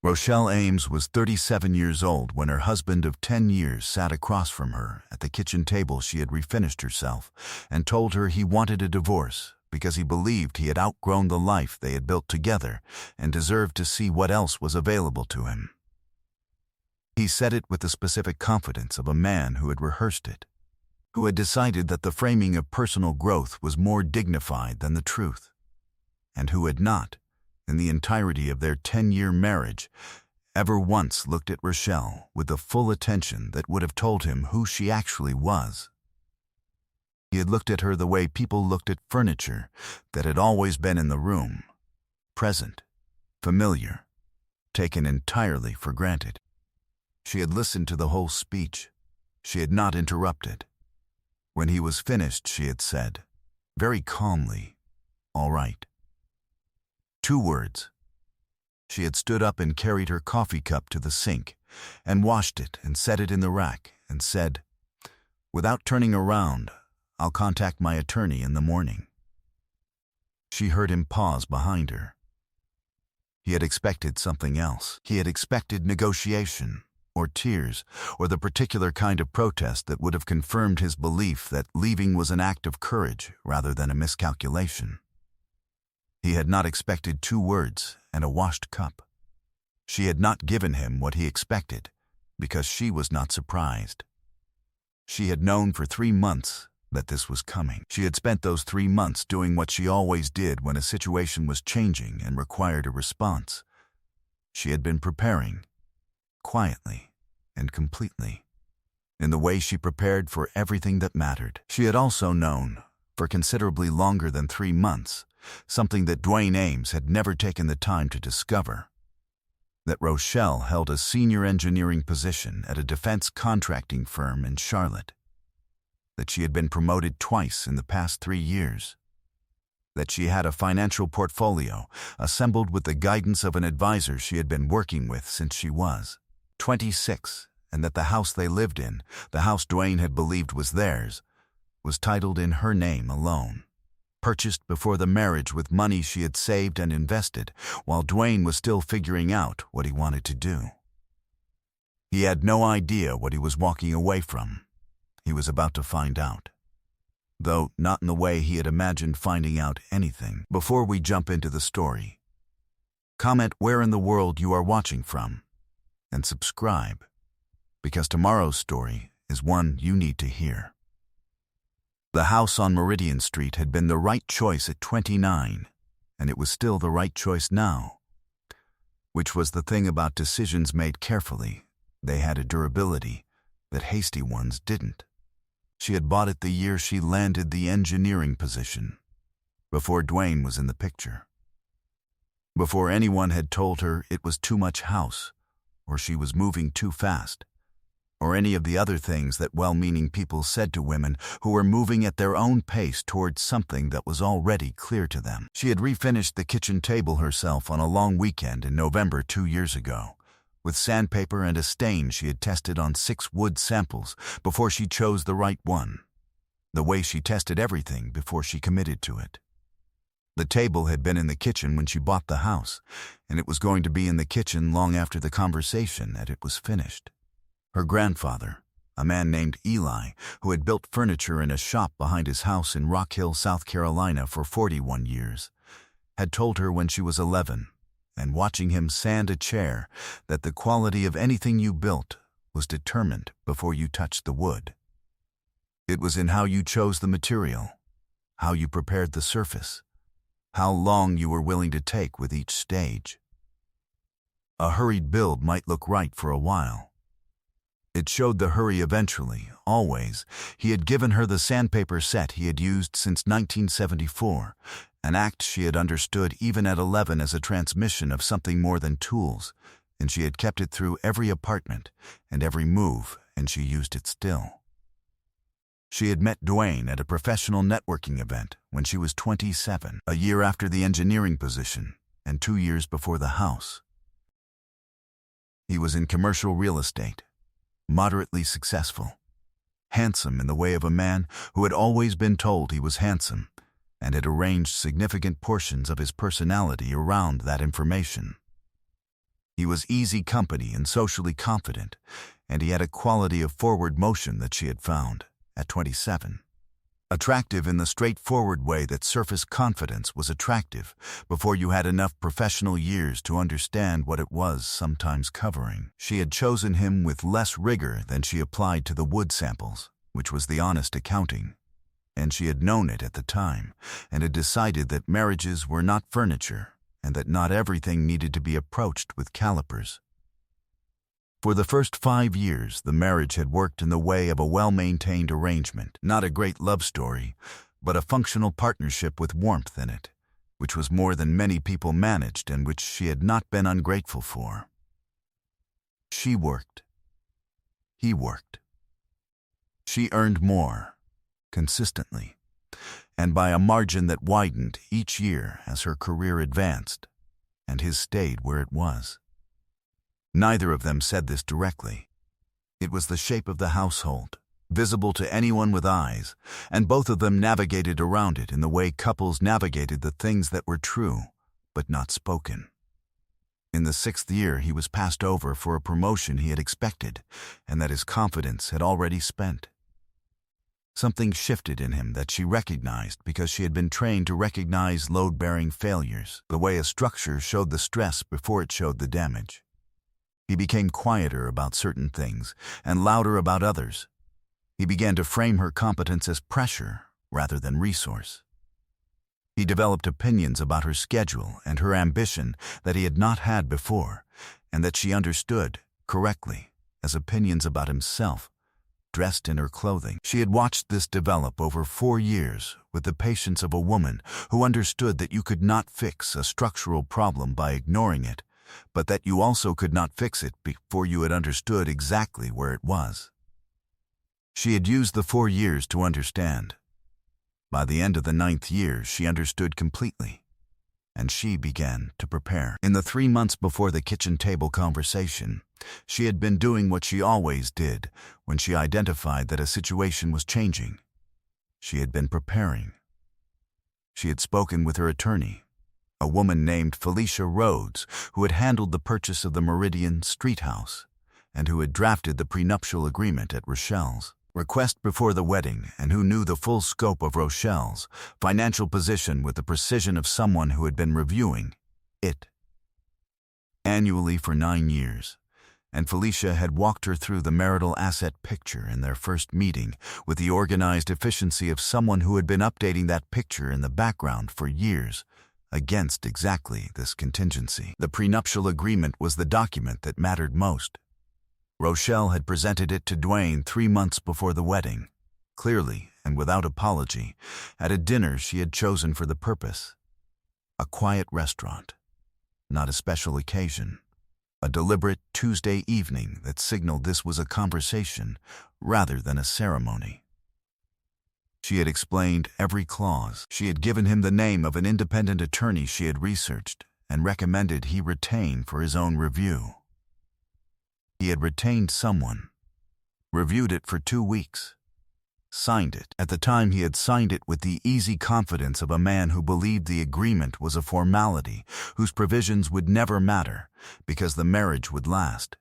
Rochelle Ames was 37 years old when her husband of 10 years sat across from her at the kitchen table she had refinished herself and told her he wanted a divorce because he believed he had outgrown the life they had built together and deserved to see what else was available to him. He said it with the specific confidence of a man who had rehearsed it, who had decided that the framing of personal growth was more dignified than the truth, and who had not, in the entirety of their 10-year marriage, ever once looked at Rochelle with the full attention that would have told him who she actually was. He had looked at her the way people looked at furniture that had always been in the room, present, familiar, taken entirely for granted. She had listened to the whole speech. She had not interrupted. When he was finished, she had said, very calmly, "All right." 2 words. She had stood up and carried her coffee cup to the sink and washed it and set it in the rack and said, "Without turning around, I'll contact my attorney in the morning." She heard him pause behind her. He had expected something else. He had expected negotiation, or tears, or the particular kind of protest that would have confirmed his belief that leaving was an act of courage rather than a miscalculation. He had not expected 2 words and a washed cup. She had not given him what he expected because she was not surprised. She had known for 3 months that this was coming. She had spent those 3 months doing what she always did when a situation was changing and required a response. She had been preparing, quietly and completely, in the way she prepared for everything that mattered. She had also known, for considerably longer than 3 months, something that Dwayne Ames had never taken the time to discover, that Rochelle held a senior engineering position at a defense contracting firm in Charlotte, that she had been promoted twice in the past 3 years, that she had a financial portfolio assembled with the guidance of an advisor she had been working with since she was 26, and that the house they lived in, the house Dwayne had believed was theirs, was titled in her name alone, purchased before the marriage with money she had saved and invested, while Dwayne was still figuring out what he wanted to do. He had no idea what he was walking away from. He was about to find out, though not in the way he had imagined finding out anything. Before we jump into the story, comment where in the world you are watching from, and subscribe, because tomorrow's story is one you need to hear. The house on Meridian Street had been the right choice at 29, and it was still the right choice now, which was the thing about decisions made carefully. They had a durability that hasty ones didn't. She had bought it the year she landed the engineering position, before Dwayne was in the picture, before anyone had told her it was too much house, or she was moving too fast, or any of the other things that well-meaning people said to women who were moving at their own pace towards something that was already clear to them. She had refinished the kitchen table herself on a long weekend in November 2 years ago, with sandpaper and a stain she had tested on 6 wood samples before she chose the right one, the way she tested everything before she committed to it. The table had been in the kitchen when she bought the house, and it was going to be in the kitchen long after the conversation and it was finished. Her grandfather, a man named Eli, who had built furniture in a shop behind his house in Rock Hill, South Carolina for 41 years, had told her when she was 11, and watching him sand a chair, that the quality of anything you built was determined before you touched the wood. It was in how you chose the material, how you prepared the surface, how long you were willing to take with each stage. A hurried build might look right for a while. It showed the hurry eventually, always. He had given her the sandpaper set he had used since 1974, an act she had understood even at 11 as a transmission of something more than tools, and she had kept it through every apartment and every move, and she used it still. She had met Dwayne at a professional networking event when she was 27, a year after the engineering position and 2 years before the house. He was in commercial real estate, moderately successful, handsome in the way of a man who had always been told he was handsome and had arranged significant portions of his personality around that information. He was easy company and socially confident, and he had a quality of forward motion that she had found at 27. Attractive in the straightforward way that surface confidence was attractive before you had enough professional years to understand what it was sometimes covering. She had chosen him with less rigor than she applied to the wood samples, which was the honest accounting. And she had known it at the time, and had decided that marriages were not furniture, and that not everything needed to be approached with calipers. For the first 5 years, the marriage had worked in the way of a well-maintained arrangement, not a great love story, but a functional partnership with warmth in it, which was more than many people managed and which she had not been ungrateful for. She worked. He worked. She earned more, consistently, and by a margin that widened each year as her career advanced, and his stayed where it was. Neither of them said this directly. It was the shape of the household, visible to anyone with eyes, and both of them navigated around it in the way couples navigated the things that were true, but not spoken. In the 6th year, he was passed over for a promotion he had expected, and that his confidence had already spent. Something shifted in him that she recognized because she had been trained to recognize load-bearing failures, the way a structure showed the stress before it showed the damage. He became quieter about certain things and louder about others. He began to frame her competence as pressure rather than resource. He developed opinions about her schedule and her ambition that he had not had before, and that she understood, correctly, as opinions about himself, dressed in her clothing. She had watched this develop over 4 years with the patience of a woman who understood that you could not fix a structural problem by ignoring it, but that you also could not fix it before you had understood exactly where it was. She had used the 4 years to understand. By the end of the 9th year, she understood completely, and she began to prepare. In the 3 months before the kitchen table conversation, she had been doing what she always did when she identified that a situation was changing. She had been preparing. She had spoken with her attorney, a woman named Felicia Rhodes, who had handled the purchase of the Meridian Street House, and who had drafted the prenuptial agreement at Rochelle's request before the wedding, and who knew the full scope of Rochelle's financial position with the precision of someone who had been reviewing it annually for 9 years. And Felicia had walked her through the marital asset picture in their first meeting with the organized efficiency of someone who had been updating that picture in the background for years, against exactly this contingency. The prenuptial agreement was the document that mattered most. Rochelle had presented it to Dwayne 3 months before the wedding, clearly and without apology, at a dinner she had chosen for the purpose. A quiet restaurant, not a special occasion. A deliberate Tuesday evening that signaled this was a conversation rather than a ceremony. She had explained every clause. She had given him the name of an independent attorney she had researched and recommended he retain for his own review. He had retained someone, reviewed it for 2 weeks, signed it. At the time, he had signed it with the easy confidence of a man who believed the agreement was a formality whose provisions would never matter because the marriage would last,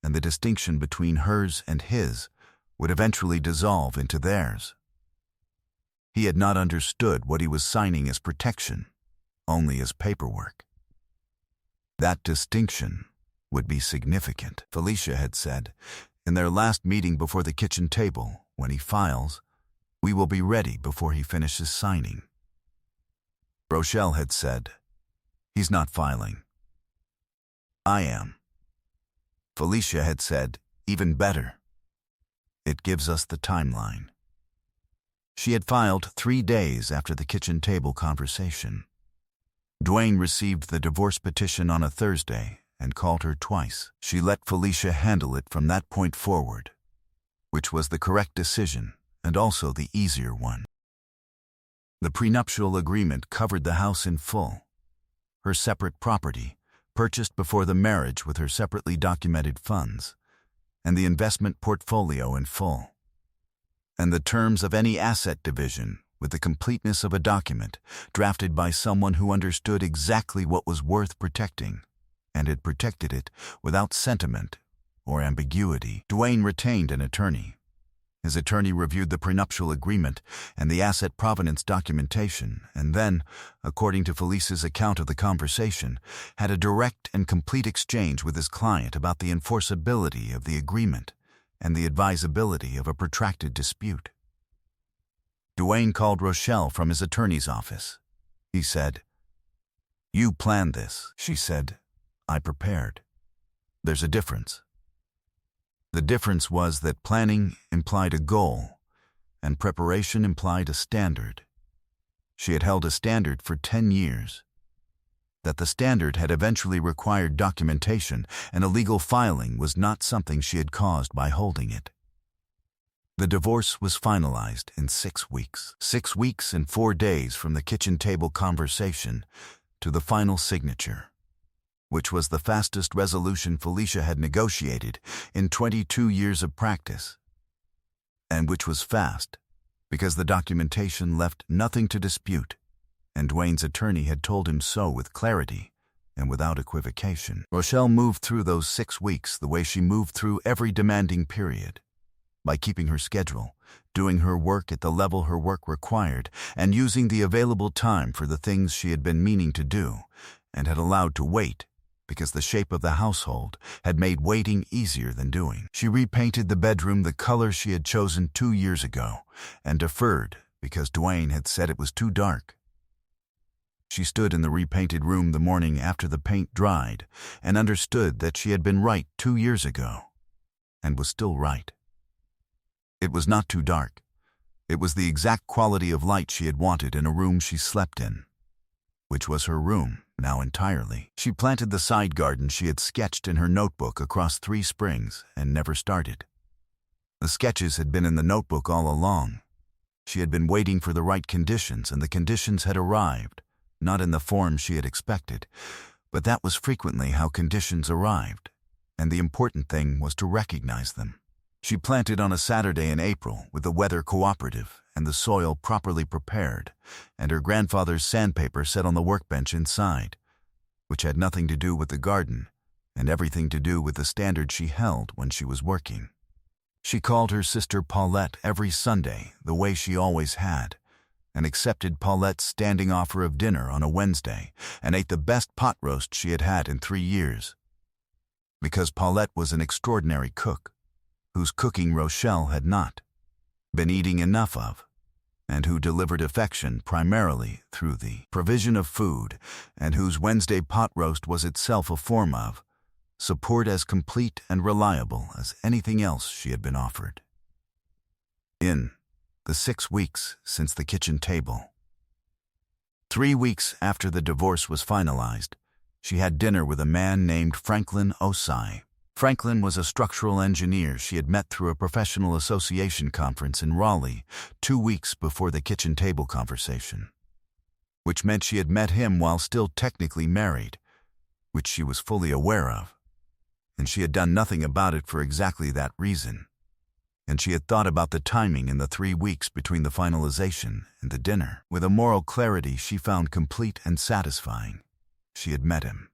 and the distinction between hers and his would eventually dissolve into theirs. He had not understood what he was signing as protection, only as paperwork. That distinction would be significant, Felicia had said, in their last meeting before the kitchen table. When he files, we will be ready before he finishes signing. Rochelle had said, he's not filing. I am. Felicia had said, even better. It gives us the timeline. She had filed 3 days after the kitchen table conversation. Dwayne received the divorce petition on a Thursday and called her twice. She let Felicia handle it from that point forward, which was the correct decision and also the easier one. The prenuptial agreement covered the house in full, her separate property, purchased before the marriage with her separately documented funds, and the investment portfolio in full, and the terms of any asset division with the completeness of a document drafted by someone who understood exactly what was worth protecting and had protected it without sentiment or ambiguity. Duane retained an attorney. His attorney reviewed the prenuptial agreement and the asset provenance documentation, and then, according to Felice's account of the conversation, had a direct and complete exchange with his client about the enforceability of the agreement and the advisability of a protracted dispute. Duane called Rochelle from his attorney's office. He said, "You planned this." She said, "I prepared." There's a difference. The difference was that planning implied a goal, and preparation implied a standard. She had held a standard for 10 years. That the standard had eventually required documentation and a legal filing was not something she had caused by holding it. The divorce was finalized in 6 weeks. 6 weeks and 4 days from the kitchen table conversation to the final signature, which was the fastest resolution Felicia had negotiated in 22 years of practice, and which was fast because the documentation left nothing to dispute, and Duane's attorney had told him so with clarity and without equivocation. Rochelle moved through those 6 weeks the way she moved through every demanding period, by keeping her schedule, doing her work at the level her work required, and using the available time for the things she had been meaning to do and had allowed to wait because the shape of the household had made waiting easier than doing. She repainted the bedroom the color she had chosen 2 years ago and deferred because Duane had said it was too dark. She stood in the repainted room the morning after the paint dried and understood that she had been right 2 years ago and was still right. It was not too dark. It was the exact quality of light she had wanted in a room she slept in, which was her room now entirely. She planted the side garden she had sketched in her notebook across 3 springs and never started. The sketches had been in the notebook all along. She had been waiting for the right conditions, and the conditions had arrived, not in the form she had expected, but that was frequently how conditions arrived, and the important thing was to recognize them. She planted on a Saturday in April with the weather cooperative and the soil properly prepared, and her grandfather's sandpaper set on the workbench inside, which had nothing to do with the garden and everything to do with the standard she held when she was working. She called her sister Paulette every Sunday the way she always had, and accepted Paulette's standing offer of dinner on a Wednesday and ate the best pot roast she had had in 3 years. Because Paulette was an extraordinary cook, whose cooking Rochelle had not been eating enough of, and who delivered affection primarily through the provision of food, and whose Wednesday pot roast was itself a form of support as complete and reliable as anything else she had been offered. In the 6 weeks since the kitchen table, 3 weeks after the divorce was finalized, she had dinner with a man named Franklin Osai. Franklin was a structural engineer she had met through a professional association conference in Raleigh 2 weeks before the kitchen table conversation, which meant she had met him while still technically married, which she was fully aware of, and she had done nothing about it for exactly that reason, and she had thought about the timing in the 3 weeks between the finalization and the dinner. With a moral clarity she found complete and satisfying, she had met him.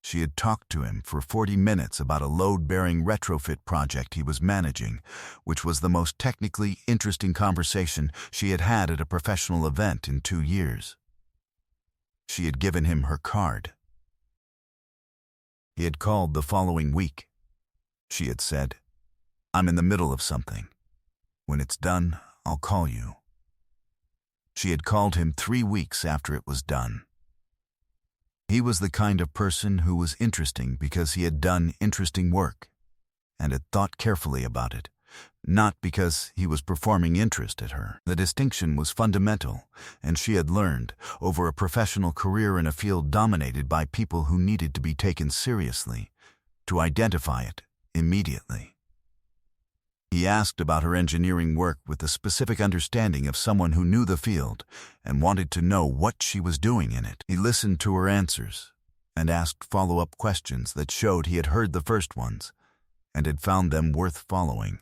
She had talked to him for 40 minutes about a load-bearing retrofit project he was managing, which was the most technically interesting conversation she had had at a professional event in 2 years. She had given him her card. He had called the following week. She had said, "I'm in the middle of something. When it's done, I'll call you." She had called him 3 weeks after it was done. He was the kind of person who was interesting because he had done interesting work and had thought carefully about it, not because he was performing interest at her. The distinction was fundamental, and she had learned, over a professional career in a field dominated by people who needed to be taken seriously, to identify it immediately. He asked about her engineering work with the specific understanding of someone who knew the field and wanted to know what she was doing in it. He listened to her answers and asked follow-up questions that showed he had heard the first ones and had found them worth following.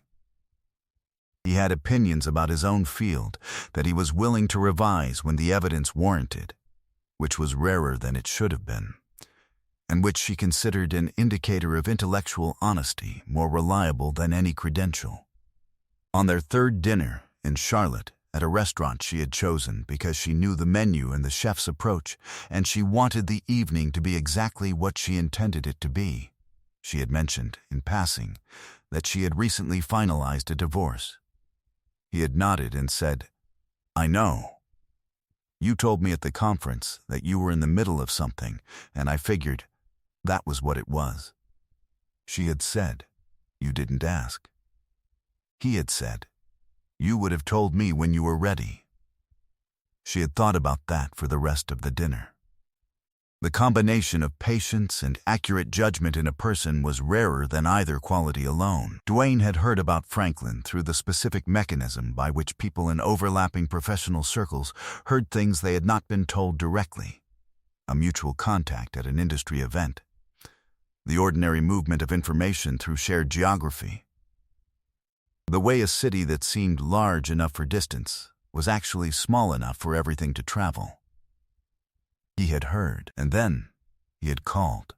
He had opinions about his own field that he was willing to revise when the evidence warranted, which was rarer than it should have been. and which she considered an indicator of intellectual honesty more reliable than any credential. On their third dinner in Charlotte, at a restaurant she had chosen because she knew the menu and the chef's approach, and she wanted the evening to be exactly what she intended it to be, she had mentioned, in passing, that she had recently finalized a divorce. He had nodded and said, "I know. You told me at the conference that you were in the middle of something, and I figured that was what it was." She had said, "You didn't ask." He had said, "You would have told me when you were ready." She had thought about that for the rest of the dinner. The combination of patience and accurate judgment in a person was rarer than either quality alone. Duane had heard about Franklin through the specific mechanism by which people in overlapping professional circles heard things they had not been told directly. A mutual contact at an industry event. The ordinary movement of information through shared geography. The way a city that seemed large enough for distance was actually small enough for everything to travel. He had heard, and then he had called.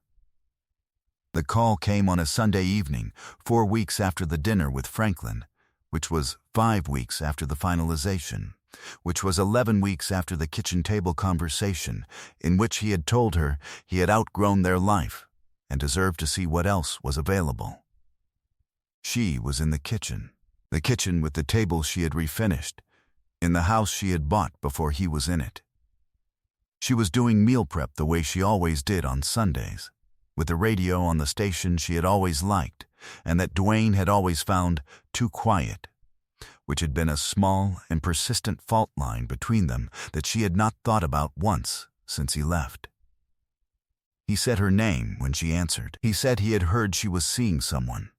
The call came on a Sunday evening, 4 weeks after the dinner with Franklin, which was 5 weeks after the finalization, which was 11 weeks after the kitchen table conversation in which he had told her he had outgrown their life and deserved to see what else was available. She was in the kitchen with the table she had refinished, in the house she had bought before he was in it. She was doing meal prep the way she always did on Sundays, with the radio on the station she had always liked and that Duane had always found too quiet, which had been a small and persistent fault line between them that she had not thought about once since he left. He said her name when she answered. He said he had heard she was seeing someone.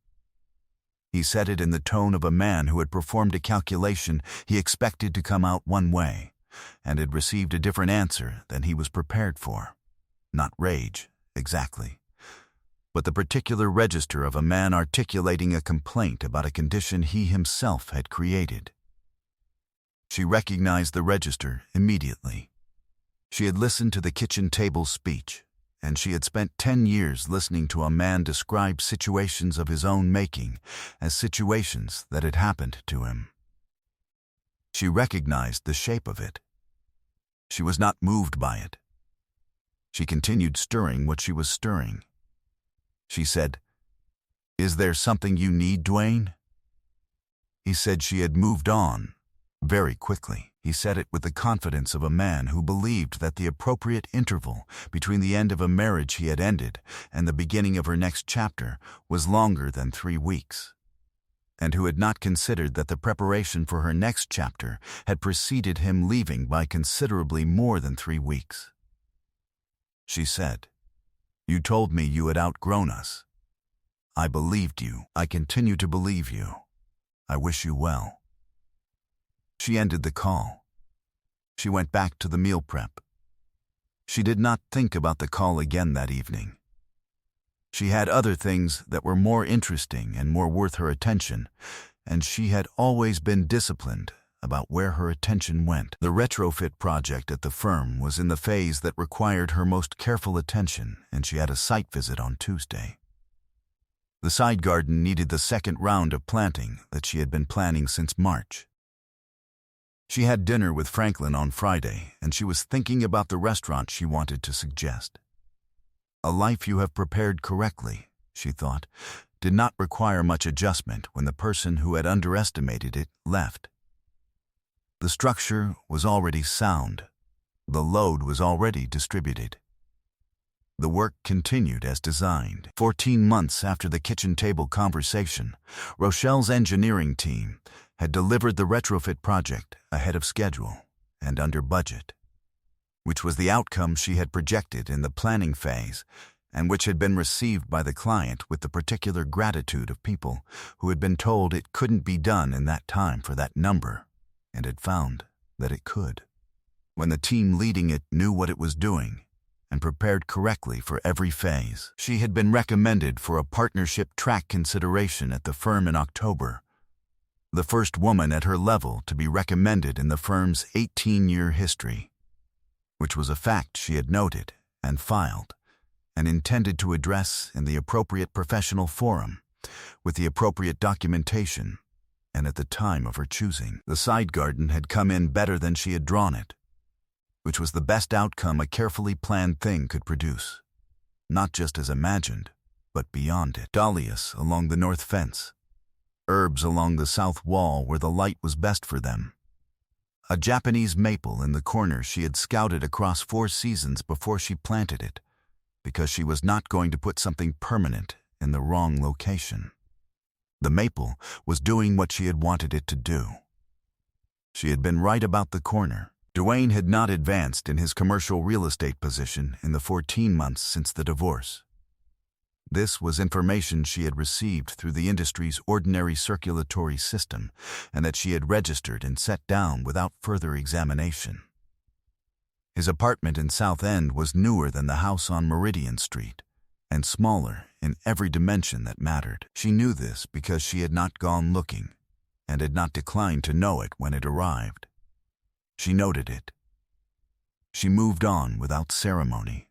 He said it in the tone of a man who had performed a calculation he expected to come out one way, and had received a different answer than he was prepared for. Not rage, exactly, but the particular register of a man articulating a complaint about a condition he himself had created. She recognized the register immediately. She had listened to the kitchen table speech, and she had spent 10 years listening to a man describe situations of his own making as situations that had happened to him. She recognized the shape of it. She was not moved by it. She continued stirring what she was stirring. She said, "Is there something you need, Duane?" He said she had moved on very quickly. He said it with the confidence of a man who believed that the appropriate interval between the end of a marriage he had ended and the beginning of her next chapter was longer than 3 weeks, and who had not considered that the preparation for her next chapter had preceded him leaving by considerably more than 3 weeks. She said, "You told me you had outgrown us. I believed you. I continue to believe you. I wish you well." She ended the call. She went back to the meal prep. She did not think about the call again that evening. She had other things that were more interesting and more worth her attention, and she had always been disciplined about where her attention went. The retrofit project at the firm was in the phase that required her most careful attention, and she had a site visit on Tuesday. The side garden needed the second round of planting that she had been planning since March. She had dinner with Franklin on Friday, and she was thinking about the restaurant she wanted to suggest. A life you have prepared correctly, she thought, did not require much adjustment when the person who had underestimated it left. The structure was already sound. The load was already distributed. The work continued as designed. 14 months after the kitchen table conversation, Rochelle's engineering team had delivered the retrofit project ahead of schedule and under budget, which was the outcome she had projected in the planning phase and which had been received by the client with the particular gratitude of people who had been told it couldn't be done in that time for that number and had found that it could. When the team leading it knew what it was doing and prepared correctly for every phase, she had been recommended for a partnership track consideration at the firm in October, the first woman at her level to be recommended in the firm's 18-year history, which was a fact she had noted and filed, and intended to address in the appropriate professional forum, with the appropriate documentation, and at the time of her choosing. The side garden had come in better than she had drawn it, which was the best outcome a carefully planned thing could produce, not just as imagined, but beyond it. Dahlias along the north fence, herbs along the south wall where the light was best for them, a Japanese maple in the corner she had scouted across 4 seasons before she planted it, because she was not going to put something permanent in the wrong location. The maple was doing what she had wanted it to do. She had been right about the corner. Dwayne had not advanced in his commercial real estate position in the 14 months since the divorce. This was information she had received through the industry's ordinary circulatory system, and that she had registered and set down without further examination. His apartment in South End was newer than the house on Meridian Street, and smaller in every dimension that mattered. She knew this because she had not gone looking, and had not declined to know it when it arrived. She noted it. She moved on without ceremony.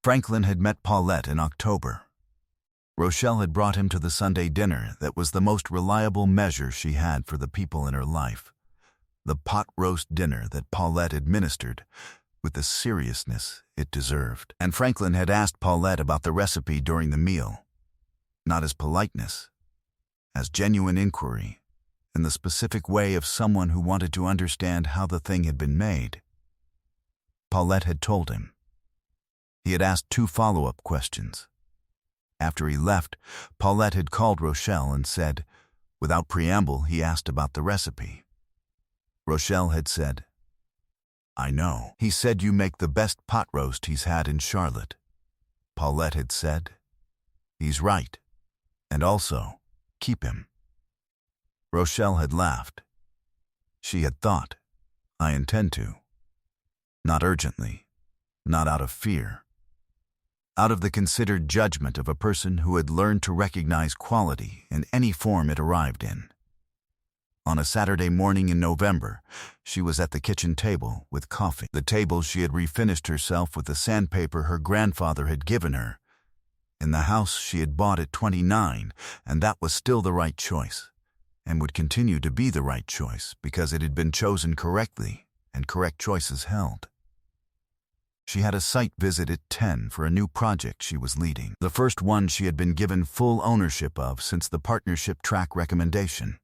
Franklin had met Paulette in October. Rochelle had brought him to the Sunday dinner that was the most reliable measure she had for the people in her life, the pot roast dinner that Paulette administered with the seriousness it deserved. And Franklin had asked Paulette about the recipe during the meal, not as politeness, as genuine inquiry, in the specific way of someone who wanted to understand how the thing had been made. Paulette had told him. He had asked 2 follow-up questions. After he left, Paulette had called Rochelle and said, without preamble, he asked about the recipe. Rochelle had said, "I know. He said you make the best pot roast he's had in Charlotte." Paulette had said, "He's right. And also, keep him." Rochelle had laughed. She had thought, "I intend to. Not urgently, not out of fear. Out of the considered judgment of a person who had learned to recognize quality in any form it arrived in." On a Saturday morning in November, she was at the kitchen table with coffee. The table she had refinished herself with the sandpaper her grandfather had given her, in the house she had bought at 29, and that was still the right choice, and would continue to be the right choice because it had been chosen correctly, and correct choices held. She had a site visit at 10 for a new project she was leading, the first one she had been given full ownership of since the partnership track recommendation,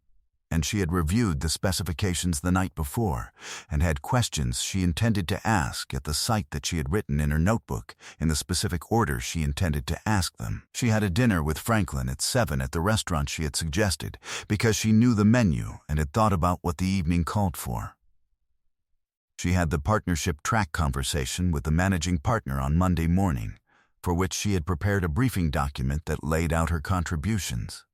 and she had reviewed the specifications the night before and had questions she intended to ask at the site that she had written in her notebook in the specific order she intended to ask them. She had a dinner with Franklin at 7 at the restaurant she had suggested because she knew the menu and had thought about what the evening called for. She had the partnership track conversation with the managing partner on Monday morning, for which she had prepared a briefing document that laid out her contributions,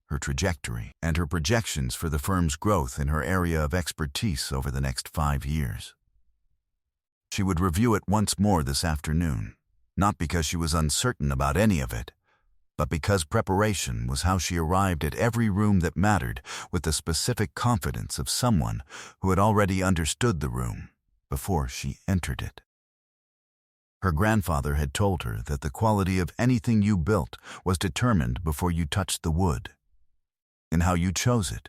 her trajectory, and her projections for the firm's growth in her area of expertise over the next 5 years. She would review it once more this afternoon, not because she was uncertain about any of it, but because preparation was how she arrived at every room that mattered with the specific confidence of someone who had already understood the room before she entered it. Her grandfather had told her that the quality of anything you built was determined before you touched the wood, in how you chose it,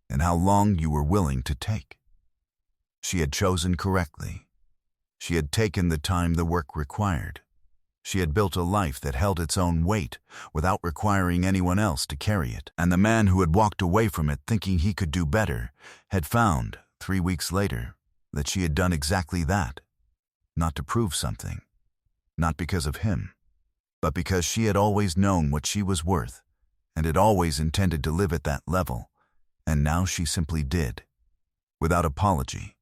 and how long you were willing to take. She had chosen correctly. She had taken the time the work required. She had built a life that held its own weight without requiring anyone else to carry it. And the man who had walked away from it thinking he could do better had found, 3 weeks later, that she had done exactly that. Not to prove something, not because of him, but because she had always known what she was worth and had always intended to live at that level, and now she simply did, without apology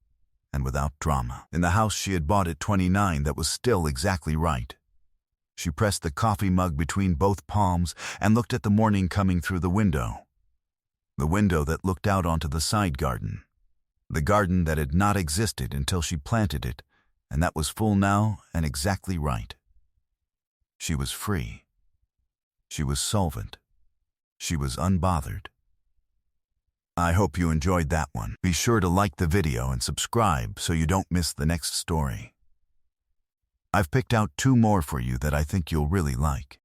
and without drama. In the house she had bought at 29 that was still exactly right. She pressed the coffee mug between both palms and looked at the morning coming through the window that looked out onto the side garden, the garden that had not existed until she planted it, and that was full now and exactly right. She was free. She was solvent. She was unbothered. I hope you enjoyed that one. Be sure to like the video and subscribe so you don't miss the next story. I've picked out 2 more for you that I think you'll really like.